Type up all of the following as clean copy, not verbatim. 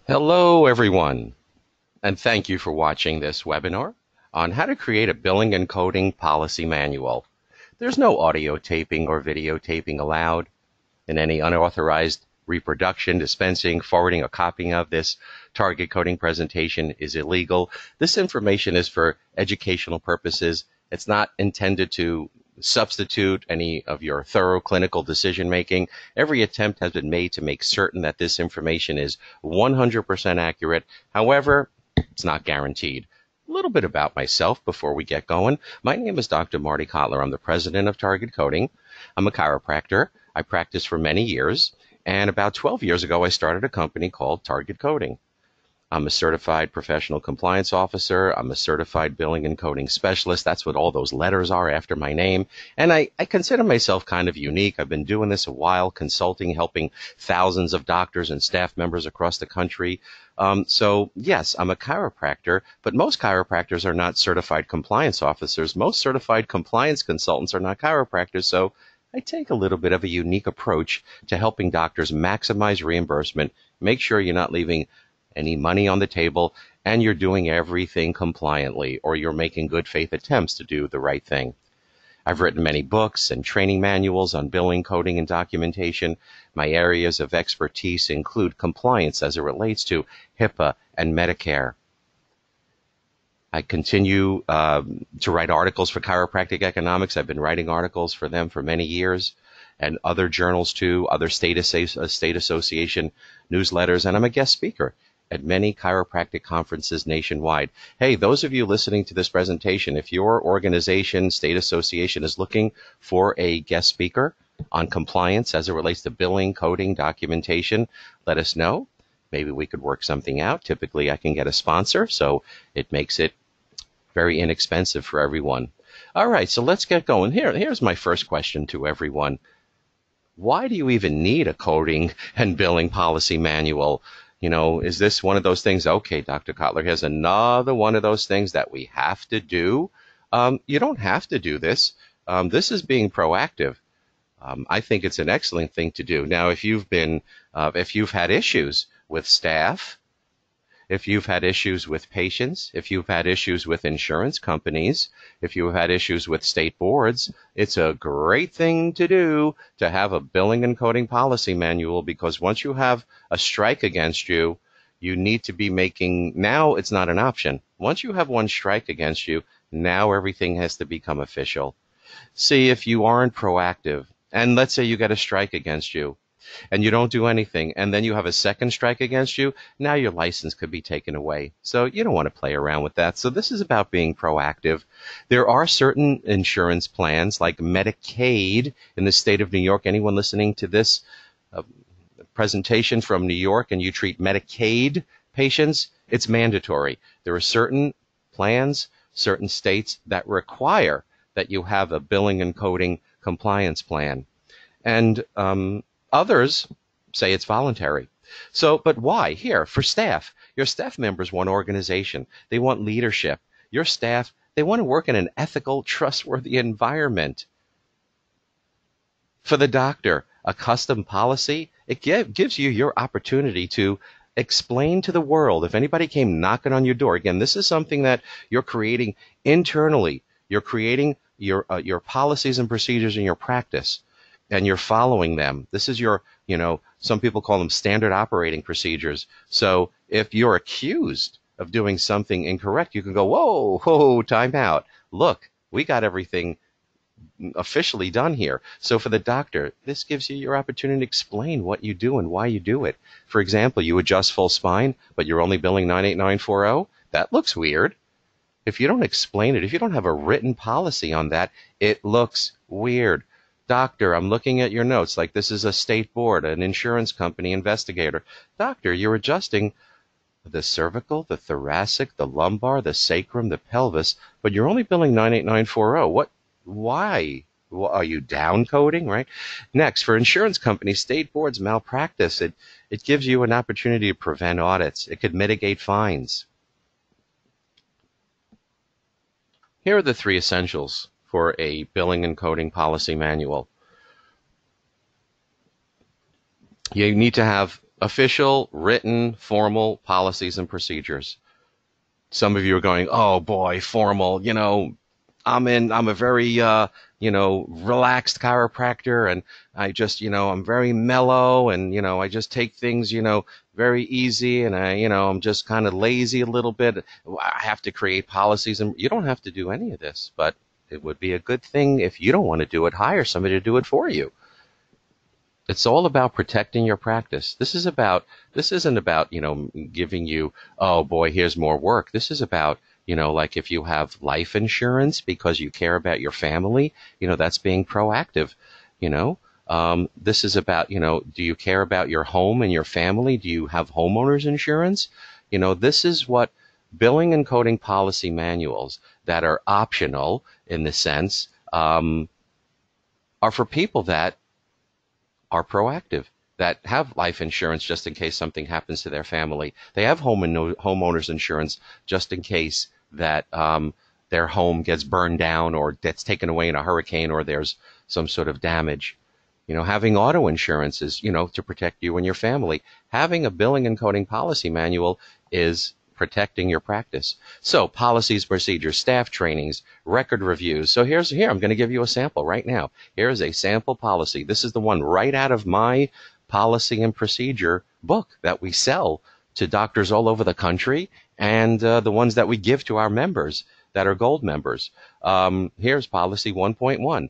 Hello, everyone, and thank you for watching this webinar on how to create a billing and coding policy manual. There's no audio taping or videotaping allowed, and any unauthorized reproduction, dispensing, forwarding, or copying of this target coding presentation is illegal. This information is for educational purposes. It's not intended to substitute any of your thorough clinical decision making. Every attempt has been made to make certain that this information is 100% accurate. However, it's not guaranteed. A little bit about myself before we get going. My name is Dr. Marty Kotlar. I'm the president of Target Coding. I'm a chiropractor. I practiced for many years, and about 12 years ago, I started a company called Target Coding. I'm a certified professional compliance officer. I'm a certified billing and coding specialist. That's what all those letters are after my name. And I consider myself kind of unique. I've been doing this a while, consulting, helping thousands of doctors and staff members across the country. So yes, I'm a chiropractor, but most chiropractors are not certified compliance officers. Most certified compliance consultants are not chiropractors. So I take a little bit of a unique approach to helping doctors maximize reimbursement, make sure you're not leaving any money on the table, and you're doing everything compliantly, or you're making good faith attempts to do the right thing. I've written many books and training manuals on billing, coding, and documentation. My areas of expertise include compliance as it relates to HIPAA and Medicare. I continue to write articles for Chiropractic Economics. I've been writing articles for them for many years, and other journals too, other state association newsletters, and I'm a guest speaker at many chiropractic conferences nationwide. Hey, those of you listening to this presentation, if your organization, state association is looking for a guest speaker on compliance as it relates to billing, coding, documentation, let us know. Maybe we could work something out. Typically, I can get a sponsor, so it makes it very inexpensive for everyone. All right, so let's get going. Here's my first question to everyone. Why do you even need a coding and billing policy manual? You know, is this one of those things? Okay, Dr. Kotlar, here's another one of those things that we have to do. You don't have to do this. This is being proactive. I think it's an excellent thing to do. Now, if you've had issues with staff, if you've had issues with patients, if you've had issues with insurance companies, if you've had issues with state boards, it's a great thing to do to have a billing and coding policy manual, because once you have a strike against you, you need to be making, now it's not an option. Once you have one strike against you, now everything has to become official. See, if you aren't proactive, and let's say you get a strike against you, and you don't do anything, and then you have a second strike against you, now your license could be taken away. So you don't want to play around with that. So this is about being proactive. There are certain insurance plans like Medicaid in the state of New York. Anyone listening to this presentation from New York and you treat Medicaid patients, it's mandatory. There are certain plans, certain states that require that you have a billing and coding compliance plan. And others say it's voluntary. So, but why? Here, for staff. Your staff members want organization. They want leadership. Your staff, they want to work in an ethical, trustworthy environment. For the doctor, a custom policy, it gives you your opportunity to explain to the world. If anybody came knocking on your door, again, this is something that you're creating internally. You're creating your policies and procedures in your practice, and you're following them. This is your, some people call them standard operating procedures. So if you're accused of doing something incorrect, you can go, whoa, time out. Look, we got everything officially done here. So for the doctor, this gives you your opportunity to explain what you do and why you do it. For example, you adjust full spine, but you're only billing 98940. That looks weird. If you don't explain it, if you don't have a written policy on that, it looks weird. Doctor, I'm looking at your notes like this is a state board, an insurance company investigator. Doctor, you're adjusting the cervical, the thoracic, the lumbar, the sacrum, the pelvis, but you're only billing 98940. What? Why? Well, are you down coding, right? Next, for insurance companies, state boards malpractice. It gives you an opportunity to prevent audits. It could mitigate fines. Here are the three essentials for a billing and coding policy manual. You need to have Official, written, formal policies and procedures. Some of you are going, oh boy, formal, I'm a very, relaxed chiropractor, and I just, I'm very mellow, and, I just take things, very easy, and I'm just kind of lazy a little bit. I have to create policies, and you don't have to do any of this, but it would be a good thing if you don't want to do it, hire somebody to do it for you. It's all about protecting your practice. This isn't about, giving you, oh boy, here's more work. This is about, like if you have life insurance because you care about your family, that's being proactive, This is about, do you care about your home and your family? Do you have homeowners insurance? This is what billing and coding policy manuals that are optional in the sense, are for people that are proactive, that have life insurance just in case something happens to their family. They have homeowners insurance just in case that their home gets burned down or gets taken away in a hurricane or there's some sort of damage. Having auto insurance is, to protect you and your family. Having a billing and coding policy manual is protecting your practice. So policies, procedures, staff trainings, record reviews. So here, I'm going to give you a sample right now. Here's a sample policy. This is the one right out of my policy and procedure book that we sell to doctors all over the country, and the ones that we give to our members that are gold members. Here's policy 1.1.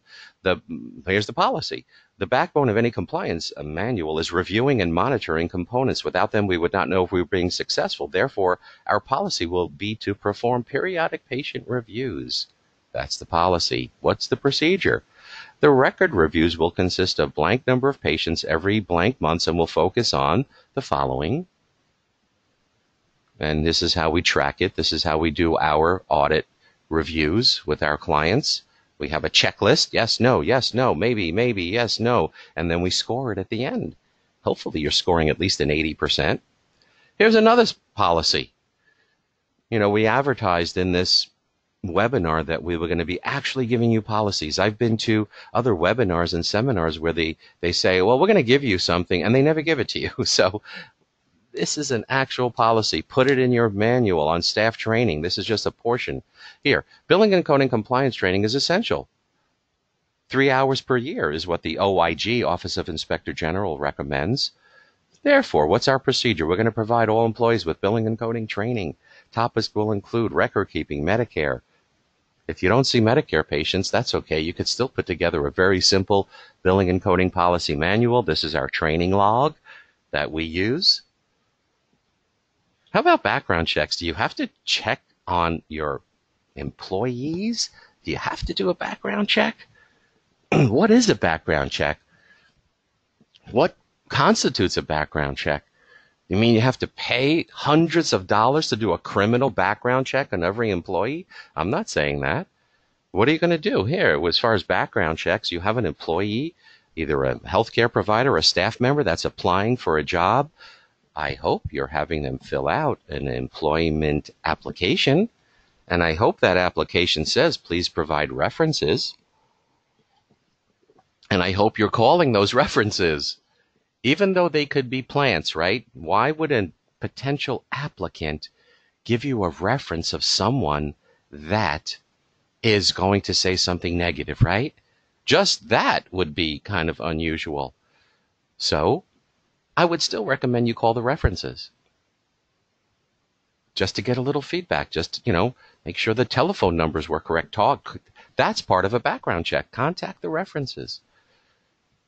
Here's the policy. The backbone of any compliance manual is reviewing and monitoring components. Without them, we would not know if we were being successful. Therefore, our policy will be to perform periodic patient reviews. That's the policy. What's the procedure? The record reviews will consist of blank number of patients every blank months and will focus on the following. And this is how we track it. This is how we do our audit reviews with our clients. We have a checklist, yes, no, maybe, yes, no, and then we score it at the end. Hopefully you're scoring at least an 80%. Here's another policy. We advertised in this webinar that we were going to be actually giving you policies. I've been to other webinars and seminars where they say, well, we're going to give you something, and they never give it to you. So this is an actual policy. Put it in your manual on staff training. This is just a portion. Here, billing and coding compliance training is essential. 3 hours per year is what the OIG, Office of Inspector General, recommends. Therefore, what's our procedure? We're going to provide all employees with billing and coding training. Topics will include record keeping, Medicare. If you don't see Medicare patients, that's okay. You could still put together a very simple billing and coding policy manual. This is our training log that we use. How about background checks? Do you have to check on your employees? Do you have to do a background check? What is a background check? What constitutes a background check? You mean you have to pay hundreds of dollars to do a criminal background check on every employee? I'm not saying that. What are you going to do here? As far as background checks, you have an employee, either a healthcare provider or a staff member that's applying for a job. I hope you're having them fill out an employment application, and I hope that application says, please provide references. And I hope you're calling those references, even though they could be plants, right? Why would a potential applicant give you a reference of someone that is going to say something negative, right? Just that would be kind of unusual. So I would still recommend you call the references just to get a little feedback, just, make sure the telephone numbers were correct. That's part of a background check. Contact the references.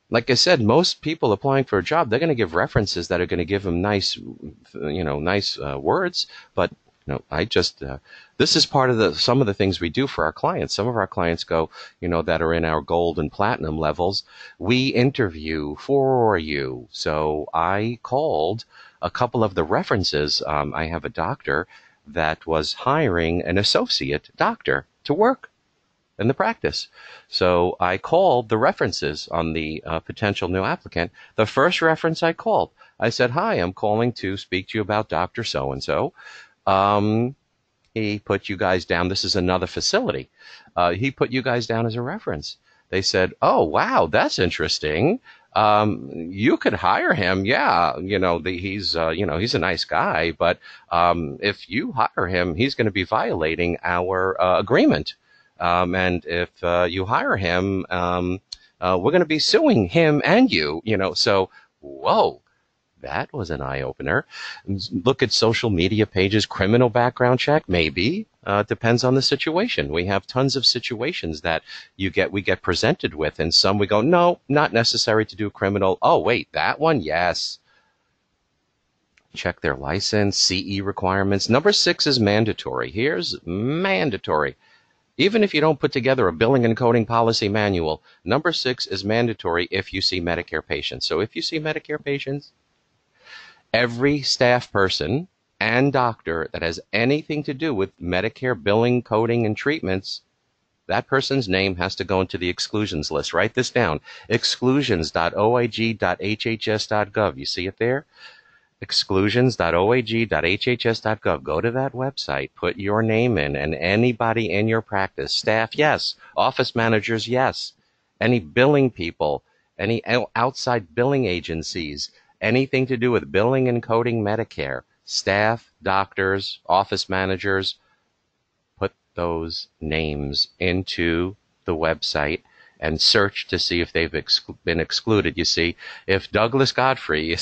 Like I said, most people applying for a job, they're going to give references that are going to give them nice words. But this is part of some of the things we do for our clients. Some of our clients go, that are in our gold and platinum levels. We interview for you. So I called a couple of the references. I have a doctor that was hiring an associate doctor to work in the practice. So I called the references on the potential new applicant. The first reference I called, I said, hi, I'm calling to speak to you about Dr. So-and-so. He put you guys down. This is another facility. He put you guys down as a reference. They said, oh, wow, that's interesting. You could hire him. Yeah, he's he's a nice guy, but if you hire him, he's going to be violating our agreement. And if you hire him, we're going to be suing him and you. So whoa. That was an eye-opener. Look at social media pages, criminal background check, maybe. Depends on the situation. We have tons of situations that we get presented with, and some we go, no, not necessary to do criminal. Oh, wait, that one? Yes. Check their license, CE requirements. Number 6 is mandatory. Here's mandatory. Even if you don't put together a billing and coding policy manual, number 6 is mandatory if you see Medicare patients. So if you see Medicare patients, every staff person and doctor that has anything to do with Medicare billing, coding, and treatments, that person's name has to go into the exclusions list. Write this down. exclusions.oig.hhs.gov. You see it there? exclusions.oag.hhs.gov. Go to that website, put your name in, and anybody in your practice, staff, yes, office managers, yes, any billing people, any outside billing agencies, anything to do with billing and coding Medicare, staff, doctors, office managers, put those names into the website and search to see if they've been excluded. You see, if Douglas Godfrey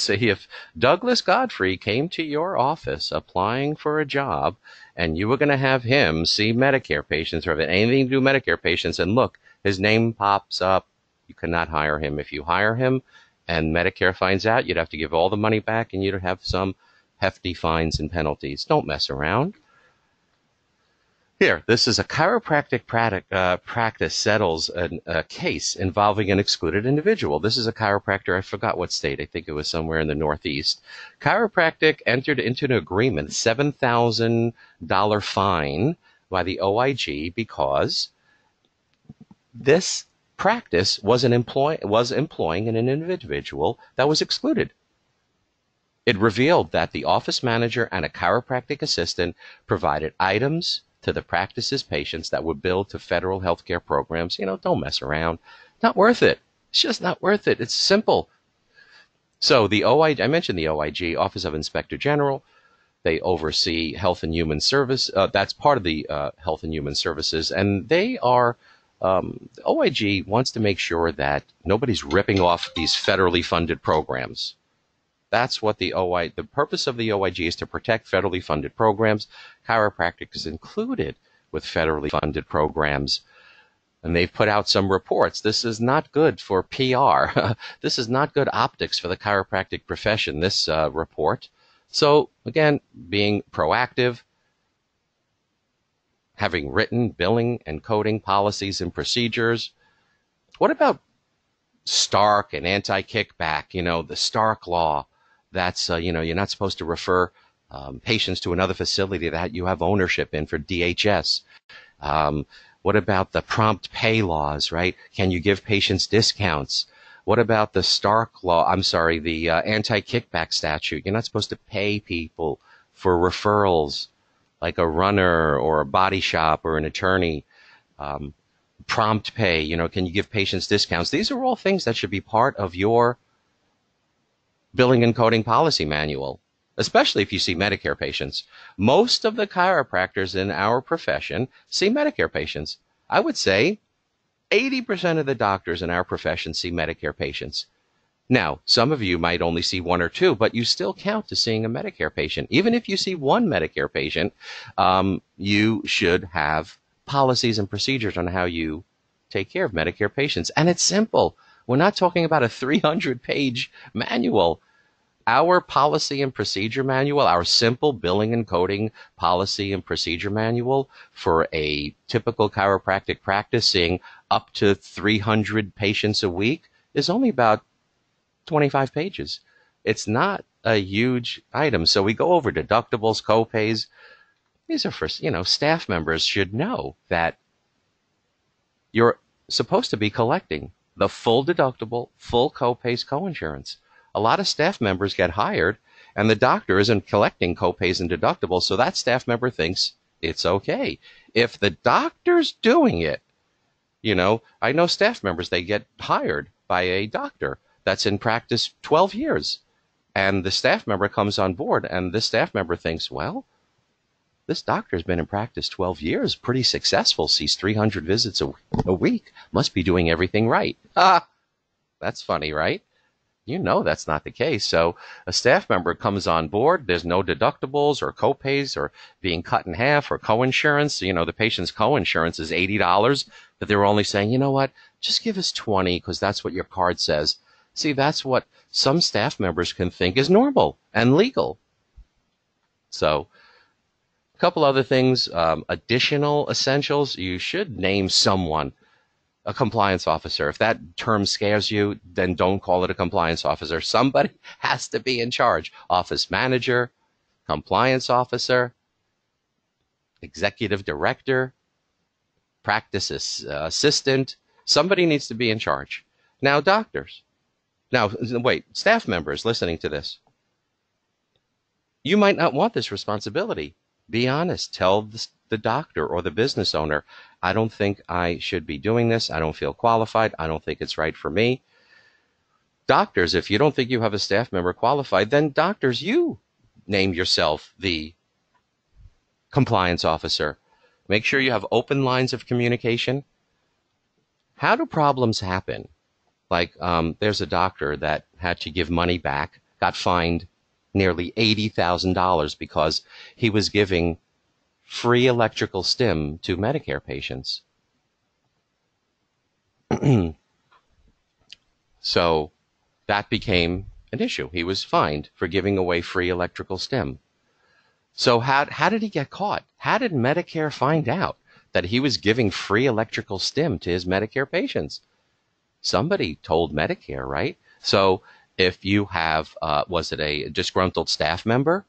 came to your office applying for a job and you were going to have him see Medicare patients or have anything to do with Medicare patients, and look, his name pops up, you cannot hire him. If you hire him and Medicare finds out, you'd have to give all the money back and you'd have some hefty fines and penalties. Don't mess around. Here, this is a chiropractic practice settles a case involving an excluded individual. This is a chiropractor. I forgot what state. I think it was somewhere in the Northeast. Chiropractic entered into an agreement, $7,000 fine by the OIG because this practice was employing an individual that was excluded. It revealed that the office manager and a chiropractic assistant provided items to the practice's patients that were billed to federal health care programs. Don't mess around. Not worth it. It's just not worth it. It's simple. So the OIG, I mentioned the OIG, Office of Inspector General. They oversee Health and Human Service. That's part of the Health and Human Services. And they are, OIG wants to make sure that nobody's ripping off these federally funded programs. That's what the purpose of the OIG is, to protect federally funded programs. Chiropractic is included with federally funded programs. And they've put out some reports. This is not good for PR. This is not good optics for the chiropractic profession, this report. So, again, being proactive, having written billing and coding policies and procedures. What about Stark and anti-kickback? The Stark law. That's, you're not supposed to refer patients to another facility that you have ownership in for DHS. What about the prompt pay laws, right? Can you give patients discounts? What about the Stark law? The anti-kickback statute. You're not supposed to pay people for referrals like a runner or a body shop or an attorney. Prompt pay, can you give patients discounts? These are all things that should be part of your billing and coding policy manual, especially if you see Medicare patients. Most of the chiropractors in our profession see Medicare patients. I would say 80% of the doctors in our profession see Medicare patients. Now, some of you might only see 1 or 2, but you still count to seeing a Medicare patient. Even if you see 1 Medicare patient, you should have policies and procedures on how you take care of Medicare patients. And it's simple. We're not talking about a 300-page manual. Our policy and procedure manual, our simple billing and coding policy and procedure manual for a typical chiropractic practice seeing up to 300 patients a week, is only about 25 pages. It's not a huge item. So we go over deductibles, co-pays. These are for, staff members should know that you're supposed to be collecting the full deductible, full co-pays, co-insurance. A lot of staff members get hired and the doctor isn't collecting co-pays and deductibles, so that staff member thinks it's okay. If the doctor's doing it, I know staff members, they get hired by a doctor. that's in practice 12 years. And the staff member comes on board, and this staff member thinks, well, this doctor's been in practice 12 years, pretty successful, sees 300 visits a week, must be doing everything right. Ah, that's funny, right? You know that's not the case. So a staff member comes on board, there's no deductibles or copays or being cut in half or coinsurance. You know, the patient's coinsurance is $80, but they're only saying, you know what, just give us 20 because that's what your card says. See, that's what some staff members can think is normal and legal. So a couple other things, additional essentials, you should name someone. A compliance officer. If that term scares you, then don't call it a compliance officer. Somebody has to be in charge. Office manager, compliance officer, executive director, practice assistant. Somebody needs to be in charge. Now, doctors. Now, wait, staff members listening to this. You might not want this responsibility. Be honest. Tell the doctor or the business owner, I don't think I should be doing this. I don't feel qualified. I don't think it's right for me. Doctors, if you don't think you have a staff member qualified, then doctors, you name yourself the compliance officer. Make sure you have open lines of communication. How do problems happen? Like there's a doctor that had to give money back, got fined nearly $80,000 because he was giving free electrical stim to Medicare patients. So that became an issue. He was fined for giving away free electrical stim. So how did he get caught? How did Medicare find out that he was giving free electrical stim to his Medicare patients? Somebody told Medicare, right? So if you have, was it a disgruntled staff member?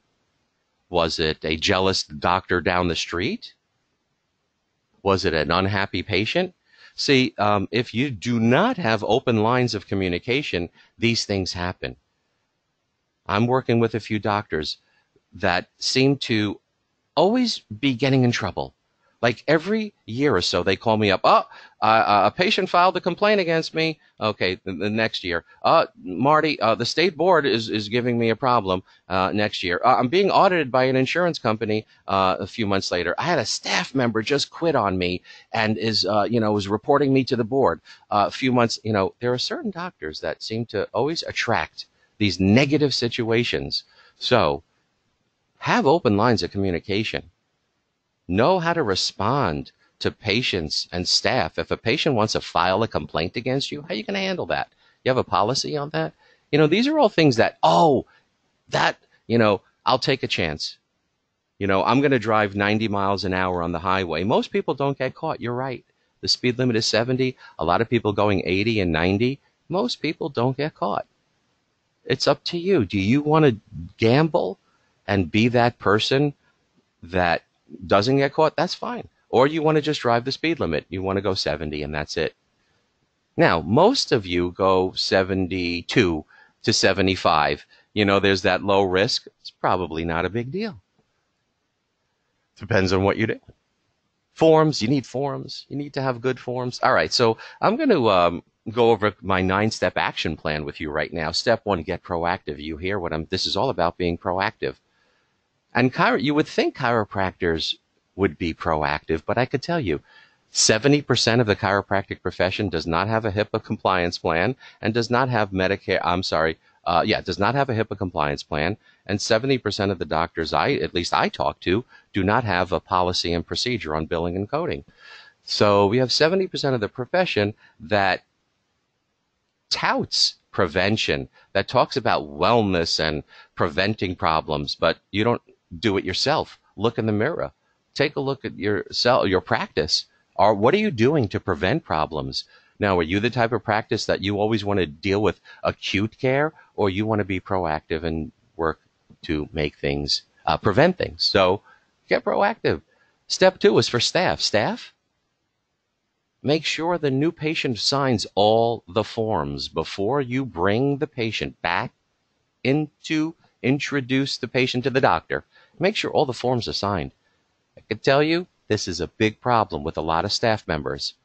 Was it a jealous doctor down the street? Was it an unhappy patient? See, if you do not have open lines of communication, these things happen. I'm working with a few doctors that seem to always be getting in trouble. Like every year or so, they call me up. A patient filed a complaint against me. Okay, the next year. Marty, the state board is giving me a problem next year. I'm being audited by an insurance company a few months later. I had a staff member just quit on me and was reporting me to the board. A few months, there are certain doctors that seem to always attract these negative situations. So have open lines of communication. Know how to respond to patients and staff. If a patient wants to file a complaint against you, how are you going to handle that? You have a policy on that? These are all things that, I'll take a chance. I'm going to drive 90 miles an hour on the highway. Most people don't get caught. You're right. The speed limit is 70. A lot of people going 80 and 90. Most people don't get caught. It's up to you. Do you want to gamble and be that person that doesn't get caught? That's fine. Or you want to just drive the speed limit. You want to go 70 and that's it. Now, most of you go 72 to 75. There's that low risk. It's probably not a big deal. Depends on what you do. Forms, you need forms. You need to have good forms. All right, so I'm going to go over my 9-step action plan with you right now. Step 1, get proactive. You hear this is all about being proactive. And you would think chiropractors would be proactive, but I could tell you, 70% of the chiropractic profession does not have a HIPAA compliance plan and does not have Medicare. Does not have a HIPAA compliance plan, and 70% of the doctors at least I talk to, do not have a policy and procedure on billing and coding. So we have 70% of the profession that touts prevention, that talks about wellness and preventing problems, but you don't do it yourself. Look in the mirror. Take a look at your practice. What are you doing to prevent problems? Now, are you the type of practice that you always want to deal with acute care, or you want to be proactive and work to make things, prevent things? So get proactive. Step 2 is for staff. Staff, make sure the new patient signs all the forms before you bring the patient back in to introduce the patient to the doctor. Make sure all the forms are signed. I can tell you this is a big problem with a lot of staff members.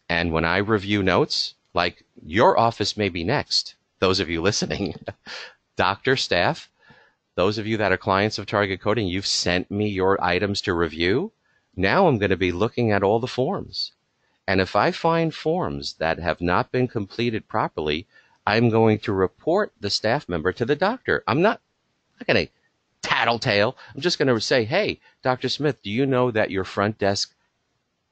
And when I review notes, Like, your office may be next, those of you listening. Doctor, staff, those of you that are clients of Target Coding, you've sent me your items to review. Now I'm going to be looking at all the forms. And if I find forms that have not been completed properly, I'm going to report the staff member to the doctor. I'm not going to tattletale. I'm just going to say, hey, Dr. Smith, do you know that your front desk,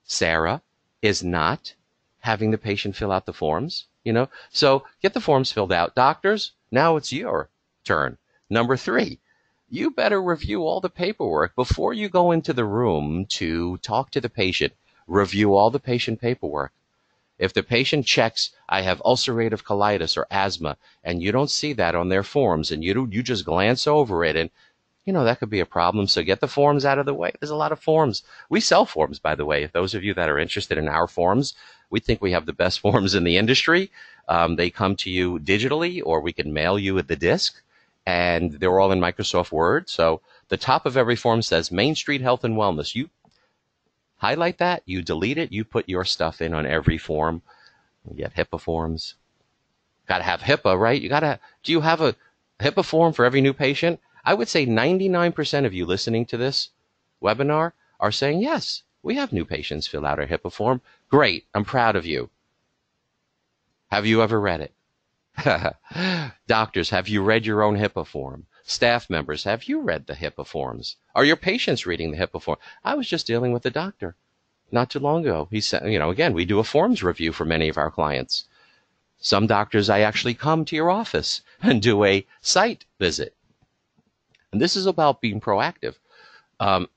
Sarah, is not having the patient fill out the forms? So get the forms filled out. Doctors, now it's your turn. Number 3, you better review all the paperwork before you go into the room to talk to the patient. Review all the patient paperwork. If the patient checks, I have ulcerative colitis or asthma, and you don't see that on their forms, and you just glance over it, and that could be a problem. So get the forms out of the way. There's a lot of forms. We sell forms, by the way. If those of you that are interested in our forms, we think we have the best forms in the industry. They come to you digitally, or we can mail you the disc, and they're all in Microsoft Word. So the top of every form says Main Street Health and Wellness. You highlight that, you delete it, you put your stuff in on every form. You get HIPAA forms. Got to have HIPAA, right? Do you have a HIPAA form for every new patient? I would say 99% of you listening to this webinar are saying, yes, we have new patients fill out our HIPAA form. Great, I'm proud of you. Have you ever read it? Doctors, have you read your own HIPAA form? Staff members, have you read the HIPAA forms? Are your patients reading the HIPAA form? I was just dealing with a doctor not too long ago. He said, again, we do a forms review for many of our clients. Some doctors, I actually come to your office and do a site visit. And this is about being proactive. I'm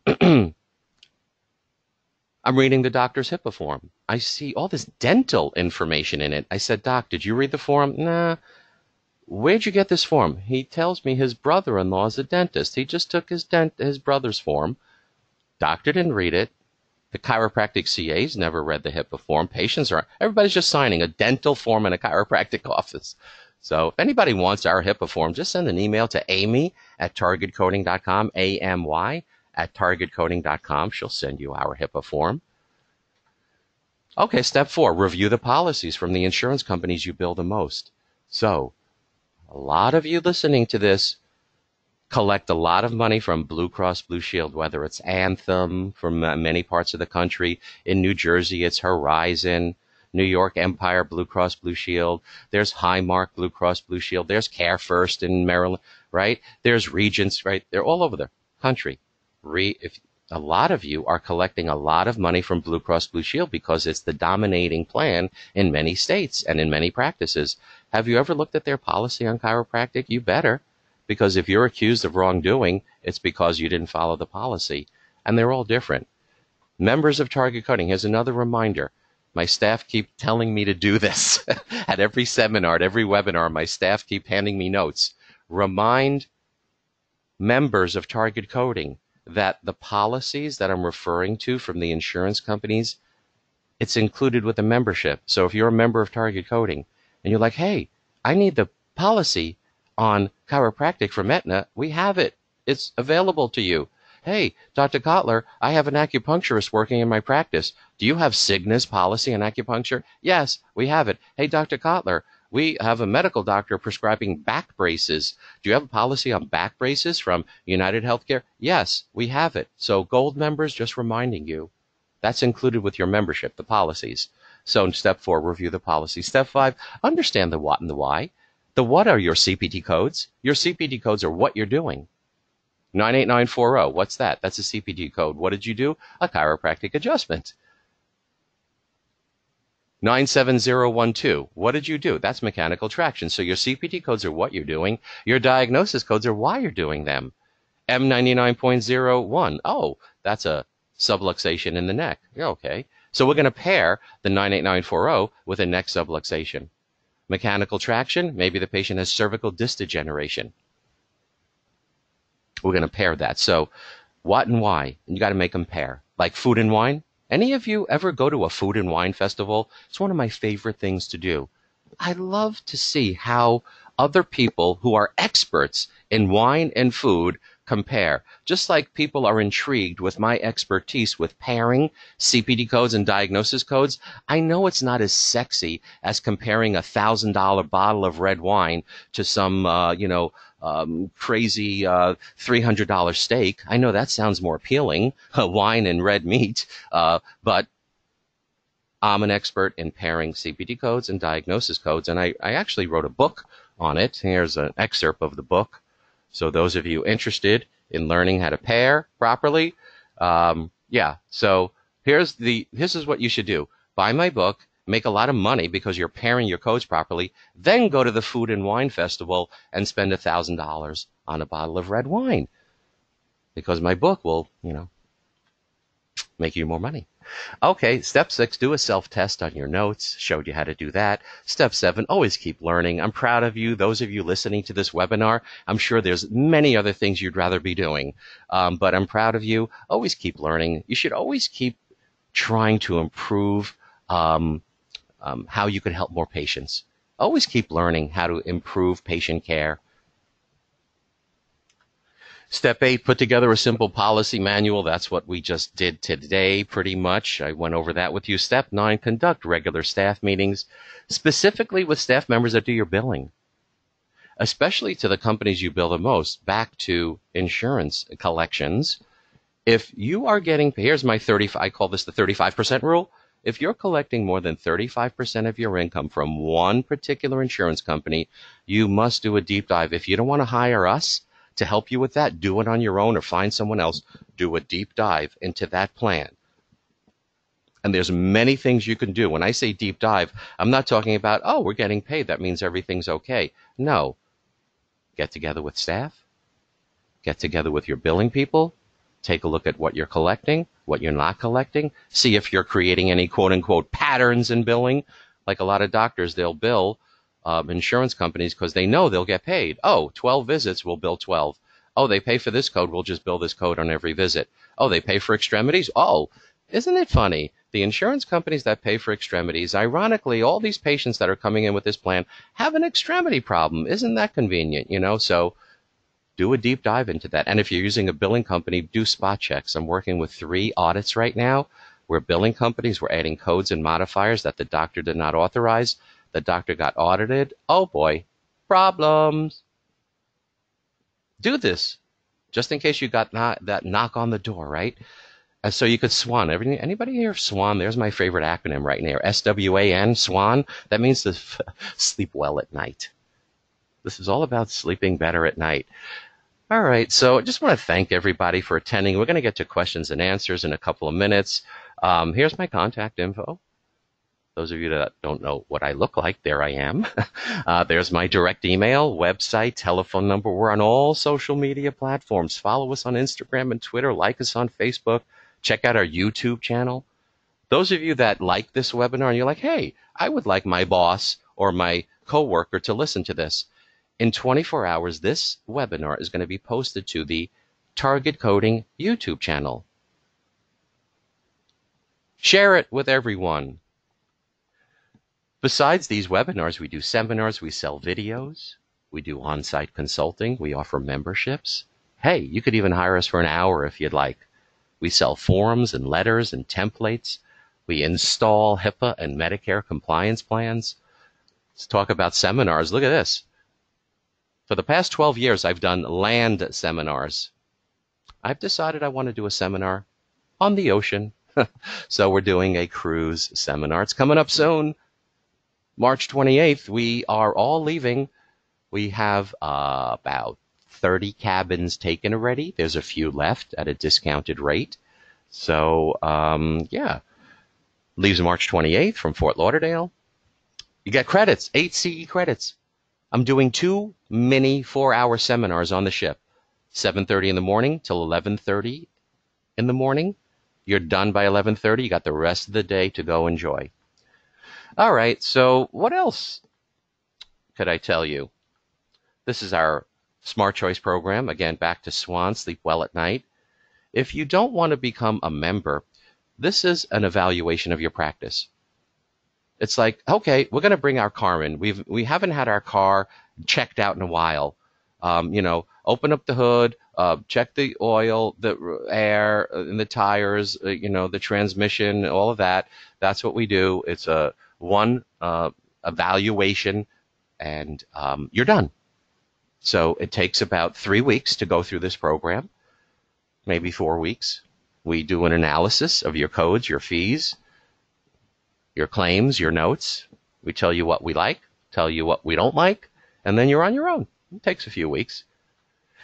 reading the doctor's HIPAA form. I see all this dental information in it. I said, Doc, did you read the form? Nah. Where'd you get this form? He tells me his brother-in-law is a dentist. He just took his brother's form. Doctor didn't read it. The chiropractic CAs never read the HIPAA form. Everybody's just signing a dental form in a chiropractic office. So if anybody wants our HIPAA form, just send an email to amy@targetcoding.com, amy@targetcoding.com. She'll send you our HIPAA form. Okay, step 4, review the policies from the insurance companies you bill the most. So a lot of you listening to this collect a lot of money from Blue Cross Blue Shield, whether it's Anthem from many parts of the country. In New Jersey, it's Horizon. New York, Empire Blue Cross Blue Shield. There's Highmark Blue Cross Blue Shield. There's Care First in Maryland, right? There's Regents, right? They're all over the country. If a lot of you are collecting a lot of money from Blue Cross Blue Shield because it's the dominating plan in many states and in many practices. Have you ever looked at their policy on chiropractic? You better, because if you're accused of wrongdoing, it's because you didn't follow the policy. And they're all different. Members of Target Coding, here's another reminder. My staff keep telling me to do this. At every seminar, at every webinar, my staff keep handing me notes. Remind members of Target Coding that the policies that I'm referring to from the insurance companies, it's included with the membership. So if you're a member of Target Coding and you're like, hey, I need the policy on chiropractic from Aetna, we have it. It's available to you. Hey, Dr. Kotlar, I have an acupuncturist working in my practice. Do you have Cigna's policy on acupuncture? Yes, we have it. Hey, Dr. Kotlar, we have a medical doctor prescribing back braces. Do you have a policy on back braces from United Healthcare? Yes, we have it. So gold members, just reminding you, that's included with your membership, the policies. So in step 4, review the policy. Step 5, understand the what and the why. The what are your CPT codes? Your CPT codes are what you're doing. 98940, what's that? That's a CPT code. What did you do? A chiropractic adjustment. 97012, what did you do? That's mechanical traction. So your CPT codes are what you're doing. Your diagnosis codes are why you're doing them. M99.01, oh, that's a subluxation in the neck. Okay. So we're going to pair the 98940 with a neck subluxation. Mechanical traction, maybe the patient has cervical disc degeneration. We're going to pair that. So what and why? And you got to make them pair. Like food and wine. Any of you ever go to a food and wine festival? It's one of my favorite things to do. I love to see how other people who are experts in wine and food compare. Just like people are intrigued with my expertise with pairing CPD codes and diagnosis codes, I know it's not as sexy as comparing $1,000 bottle of red wine to some, crazy $300 steak. I know that sounds more appealing, wine and red meat, but I'm an expert in pairing CPD codes and diagnosis codes, and I actually wrote a book on it. Here's an excerpt of the book. So those of you interested in learning how to pair properly, so this is what you should do. Buy my book, make a lot of money because you're pairing your codes properly, then go to the Food and Wine Festival and spend $1,000 on a bottle of red wine. Because my book will, make you more money. Okay, step 6, do a self-test on your notes. Showed you how to do that. Step 7, always keep learning. I'm proud of you. Those of you listening to this webinar, I'm sure there's many other things you'd rather be doing, but I'm proud of you. Always keep learning. You should always keep trying to improve how you can help more patients. Always keep learning how to improve patient care. Step 8, put together a simple policy manual. That's what we just did today, pretty much. I went over that with you. Step 9, conduct regular staff meetings, specifically with staff members that do your billing, especially to the companies you bill the most, back to insurance collections. If you are getting, here's my I call this the 35% rule. If you're collecting more than 35% of your income from one particular insurance company, you must do a deep dive. If you don't want to hire us to help you with that, do it on your own or find someone else. Do a deep dive into that plan. And there's many things you can do. When I say deep dive, I'm not talking about, oh, we're getting paid, that means everything's okay. No. Get together with staff. Get together with your billing people. Take a look at what you're collecting, what you're not collecting. See if you're creating any quote-unquote patterns in billing. Like a lot of doctors, they'll bill insurance companies because they know they'll get paid. Oh, 12 visits, we'll bill 12. Oh, they pay for this code, we'll just bill this code on every visit. Oh, they pay for extremities. Oh, isn't it funny? The insurance companies that pay for extremities, ironically, all these patients that are coming in with this plan have an extremity problem. Isn't that convenient? So do a deep dive into that. And if you're using a billing company, do spot checks. I'm working with 3 audits right now where billing companies were adding codes and modifiers that the doctor did not authorize. The doctor got audited. Oh boy, problems. Do this just in case you got that knock on the door, right? So you could SWAN. Anybody hear of SWAN? There's my favorite acronym right now. SWAN, SWAN. That means to sleep well at night. This is all about sleeping better at night. All right, so I just want to thank everybody for attending. We're going to get to questions and answers in a couple of minutes. Here's my contact info. Those of you that don't know what I look like, there I am. There's my direct email, website, telephone number. We're on all social media platforms. Follow us on Instagram and Twitter. Like us on Facebook. Check out our YouTube channel. Those of you that like this webinar and you're like, hey, I would like my boss or my coworker to listen to this. In 24 hours, this webinar is going to be posted to the Target Coding YouTube channel. Share it with everyone. Besides these webinars, we do seminars, we sell videos, we do on-site consulting, we offer memberships. Hey, you could even hire us for an hour if you'd like. We sell forms and letters and templates. We install HIPAA and Medicare compliance plans. Let's talk about seminars. Look at this. For the past 12 years, I've done land seminars. I've decided I want to do a seminar on the ocean. So we're doing a cruise seminar. It's coming up soon. March 28th, we are all leaving. We have about 30 cabins taken already. There's a few left at a discounted rate. So, leaves March 28th from Fort Lauderdale. You get credits, 8 CE credits. I'm doing 2 mini 4-hour seminars on the ship, 7:30 in the morning till 11:30 in the morning. You're done by 11:30. You got the rest of the day to go enjoy. All right, so what else could I tell you? This is our Smart Choice program. Again, back to SWAN, sleep well at night. If you don't want to become a member, this is an evaluation of your practice. It's like, okay, we're going to bring our car in. We haven't had our car checked out in a while. Open up the hood, check the oil, the air, and the tires, the transmission, all of that. That's what we do. It's a one evaluation, and you're done. So it takes about 3 weeks to go through this program, maybe 4 weeks. We do an analysis of your codes, your fees, your claims, your notes. We tell you what we like, tell you what we don't like, and then you're on your own. It takes a few weeks.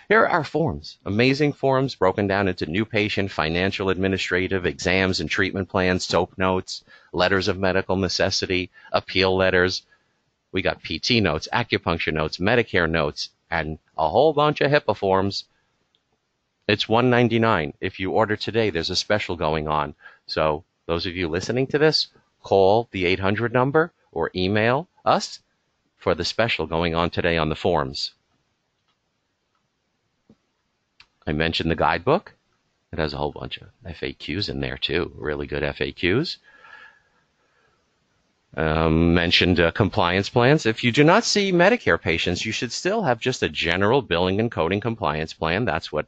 Here are our forms, amazing forms broken down into new patient, financial, administrative, exams and treatment plans, SOAP notes, letters of medical necessity, appeal letters. We got PT notes, acupuncture notes, Medicare notes, and a whole bunch of HIPAA forms. It's $199. If you order today, there's a special going on. So those of you listening to this, call the 800 number or email us for the special going on today on the forms. I mentioned the guidebook. It has a whole bunch of FAQs in there too, really good FAQs. Mentioned compliance plans. If you do not see Medicare patients, you should still have just a general billing and coding compliance plan. That's what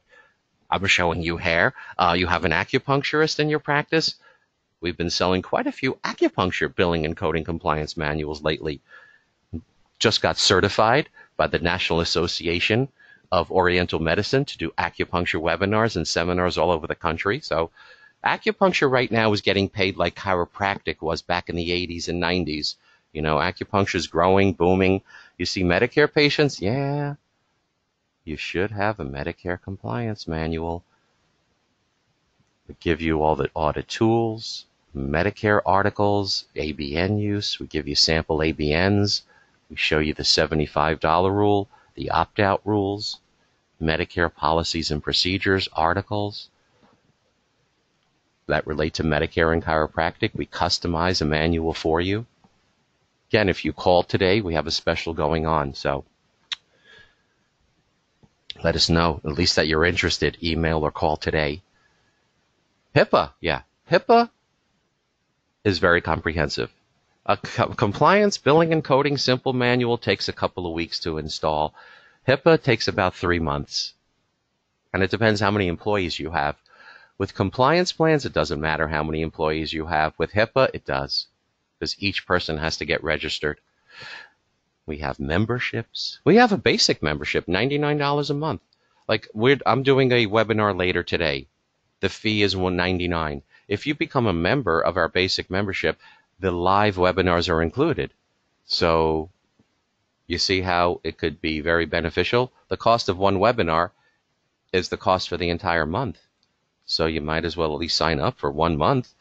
I'm showing you here. You have an acupuncturist in your practice. We've been selling quite a few acupuncture billing and coding compliance manuals lately. Just got certified by the National Association of Oriental Medicine to do acupuncture webinars and seminars all over the country. So acupuncture right now is getting paid like chiropractic was back in the 80s and 90s. Acupuncture is growing, booming. You see Medicare patients? Yeah, you should have a Medicare compliance manual. We give you all the audit tools, Medicare articles, ABN use. We give you sample ABNs. We show you the $75 rule, the opt-out rules, Medicare policies and procedures articles that relate to Medicare and chiropractic. We customize a manual for you. Again, if you call today, we have a special going on. So let us know, at least that you're interested. Email or call today. HIPAA, yeah. HIPAA is very comprehensive. A compliance, billing, and coding simple manual takes a couple of weeks to install. HIPAA takes about 3 months. And it depends how many employees you have. With compliance plans, it doesn't matter how many employees you have. With HIPAA, it does, because each person has to get registered. We have memberships. We have a basic membership, $99 a month. Like I'm doing a webinar later today. The fee is $199. If you become a member of our basic membership, the live webinars are included. So you see how it could be very beneficial. The cost of one webinar is the cost for the entire month. So you might as well at least sign up for 1 month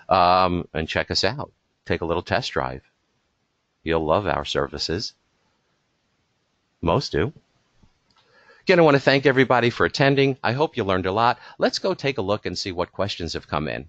and check us out. Take a little test drive. You'll love our services. Most do. Again, I want to thank everybody for attending. I hope you learned a lot. Let's go take a look and see what questions have come in.